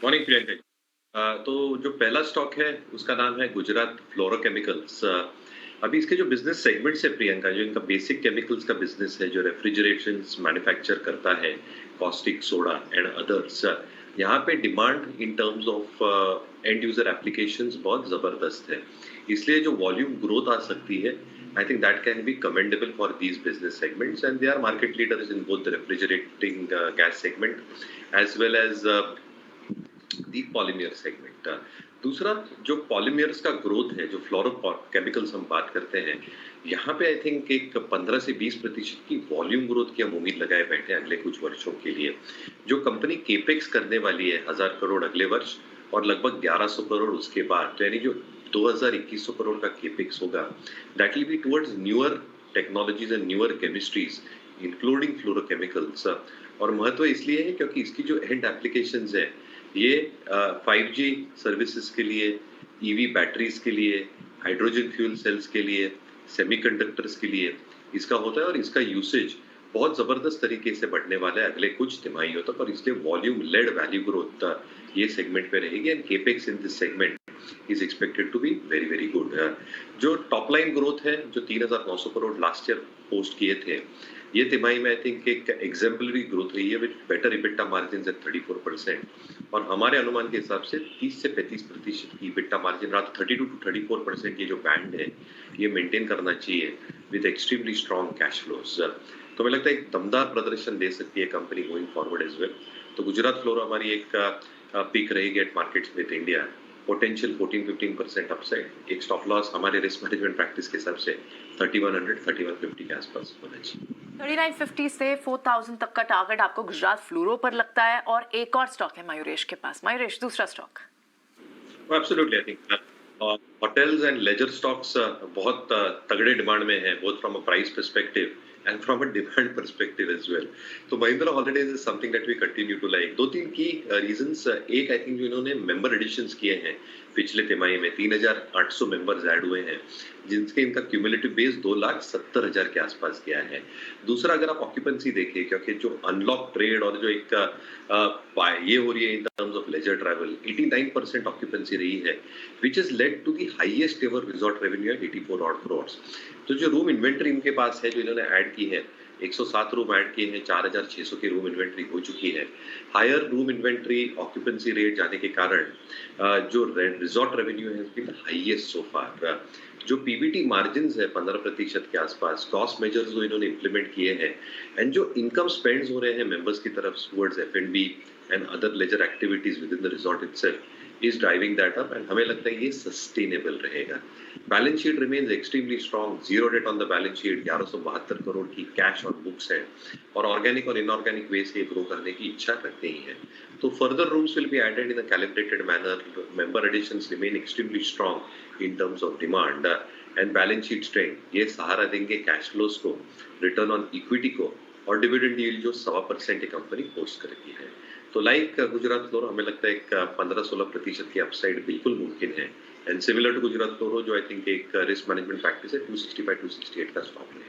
Morning Priyanka ji. तो जो पहला स्टॉक है उसका नाम है गुजरात फ्लोरोकेमिकल्स। अभी इसके जो बिजनेस सेगमेंट्स है प्रियंका, जो इनका बेसिक केमिकल्स का बिजनेस है, जो रेफ्रिजरेशंस मैन्युफैक्चर करता है, कॉस्टिक सोडा एंड अदर्स, यहाँ पे demand in terms of and user applications बहुत जबरदस्त है। इसलिए जो वॉल्यूम ग्रोथ आ सकती है, I think that can be commendable for these business segments and they are market leaders in both the refrigerating gas segment as well as the polymer segment. दूसरा, जो पॉलीमर्स का ग्रोथ है, जो फ्लोरो chemicals हम बात करते हैं, यहाँ पे आई थिंक एक 15 से 20% की वॉल्यूम ग्रोथ की हम उम्मीद लगाए बैठे हैं अगले कुछ वर्षों के लिए। जो कंपनी केपेक्स करने वाली है 1000 करोड़ अगले वर्ष और लगभग 1100 करोड़ उसके बाद, तो यानी जो 2100 करोड़ का केपेक्स होगा, that will be towards newer technologies and newer chemistries including fluorochemicals. और महत्व इसलिए है क्योंकि इसकी जो एंड एप्लीकेशंस है, ये 5G सर्विसेज के लिए, ईवी बैटरीज के लिए, हाइड्रोजन फ्यूल सेल्स के लिए, सेमीकंडक्टर्स के लिए इसका होता है और इसका यूसेज बहुत जबरदस्त तरीके से बढ़ने वाला है अगले कुछ तिमाहियों तक, और इसलिए वॉल्यूम लेड वैल्यू ग्रोथ ये सेगमेंट पे रहेगी and capex in this segment is expected to be very very good. जो टॉप लाइन ग्रोथ है, जो 3900 करोड़ लास्ट ईयर पोस्ट किए थे, ये तिमाही में आई थिंक एक एग्जाम्पलरी ग्रोथ रही है with better EBITDA margin at 34%। और हमारे अनुमान के हिसाब से 30 से 35% की इबिटा मार्जिन, रात 32 टू 34% ये जो बैंड है, ये मेंटेन करना चाहिए with extremely strong cash flows. तो मुझे लगता है एक दमदार प्रदर्शन दे सकती है company going forward as well. तो गुजरात फ्लोरो हमारी एक पिक रहेगी at markets with India, potential 14-15% upside. एक स्टॉप लॉस हमारे रिस्क मैनेजमेंट प्रैक्टिस के हिसाब से 3100-3150 के आसपास होना चाहिए। 3950 से 4000 तक का टारगेट आपको गुजरात फ्लोरो पर लगता है। और एक और स्टॉक है मयूरेश के पास। मयूरेश, दूसरा stock. Absolutely, I think hotels and leisure stocks बहुत तगड़े डिमांड में है, both from a price perspective and from a demand perspective as well. तो Mahindra Holidays is something that we continue to like. दो तीन की रीजंस। एक, आई थिंक जो इन्होंने मेंबर एडिशंस किए हैं पिछले तिमाही में, 3800 मेंबर्स ऐड हुए हैं, जिनके इनका क्यूमुलेटिव बेस 2,70,000 के आसपास गया है। दूसरा, अगर आप ऑक्यूपेंसी देखिए, क्योंकि जो अनलॉक ट्रेड और जो एक ये हो रही है in terms of leisure travel, 89% occupancy रही है, which has led to the highest ever resort revenue at 84 odd crores। तो जो रूम इन्वेंट्री इनके पास है, जो इन्होंने ऐड की है, 107 रूम ऐड किए हैं, 4600 की रूम इन्वेंट्री हो चुकी है। Higher room inventory, occupancy rate जाने के कारण जो रिजॉर्ट रेवेन्यू है बिन हाईएस्ट सो फार। जो पीबीटी मार्जिन है 15% के आसपास, कॉस्ट मेजर्स जो इन्होंने इंप्लीमेंट किए हैं, एंड जो इनकम स्पेंड्स हो रहे हैं मेंबर्स की तरफ टुवर्ड्स एफ&बी and other leisure activities within the resort itself is driving that up, and हमें लगता है ये सस्टेनेबल रहेगा। Balance sheet remains extremely strong, zero debt on the balance sheet, 1172 crore की कैश ऑन बुक्स है, और ऑर्गेनिक और इनऑर्गेनिक वे से ग्रो करने की इच्छा रखते ही है। तो further rooms will be added in a calibrated manner. Member additions remain extremely strong in terms of demand and balance sheet strength. ये सहारा देंगे कैश फ्लोज को, रिटर्न ऑन इक्विटी को, और डिविडेंड यील्ड जो 1.25% कंपनी पोस्ट करती है। तो लाइक गुजरात फ्लोरो हमें लगता है एक 15-16% की अपसाइड बिल्कुल मुमकिन है, एंड सिमिलर टू गुजरात फ्लोरो जो आई थिंक एक रिस्क मैनेजमेंट प्रैक्टिस है, 265-268 का स्टॉक है।